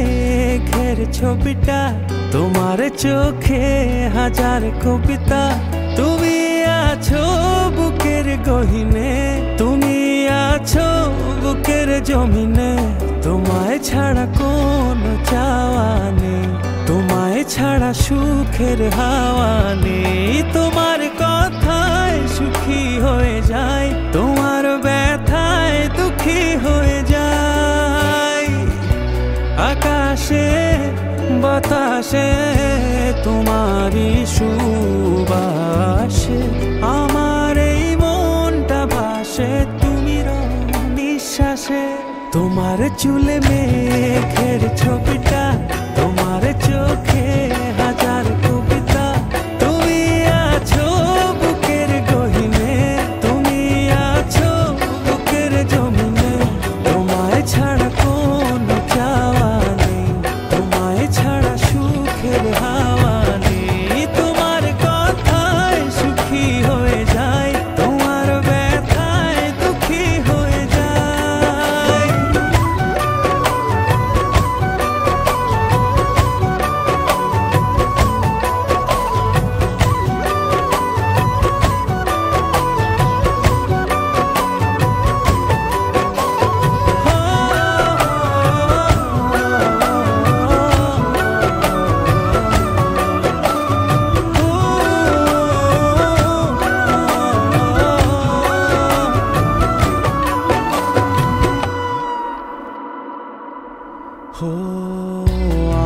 মেঘের ছবিটা, তোমার চোখে হাজার কবিতা। তুমি আছো বুকের গহিনে, তুমি আছো বুকের জমিনে। তোমায় ছাড়া কোনো চাওয়া নেই, তোমায় ছাড়া সুখের হাওয়া নেই। তোমার কথায় সুখী হয়ে যায়, তোমার ব্যথায় দুঃখী হয়ে যায়। আকাশে বাতাসে তোমারই সুবাসে আমার এই মনটা ভাসে, তুমি নিঃশ্বাসে। তোমার চুলে মেঘের ছবিটা, তোমার চোখে হাজার কবিতা। তুমি আছো বুকের গহিনে, তুমি আছো বুকের জমিনে। তোমায় ছাড়া কোনো চাওয়া নেই, তোমায় ছাড়া সুখের হাওয়া নেই। তোমার কথায় সুখী হয়ে যায়, তোমার ব্যথায় দুঃখী হয়ে যায়।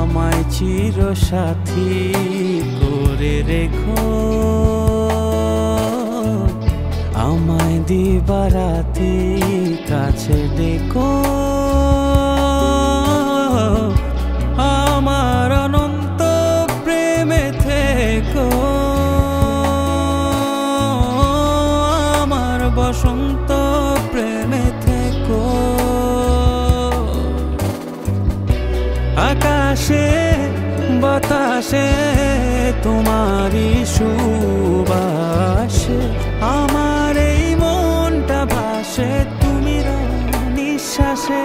আমায় চির সাথী করে রেখো, আমায় দিবারাতি কাছে ডেকো। আমার অনন্ত প্রেমে থেকো, আমার বসন্ত প্রেমে থেকো। আকাশে বাতাসে তোমারই সুবাসে আমার এই মনটা ভাসে, তুমি নিঃশ্বাসে।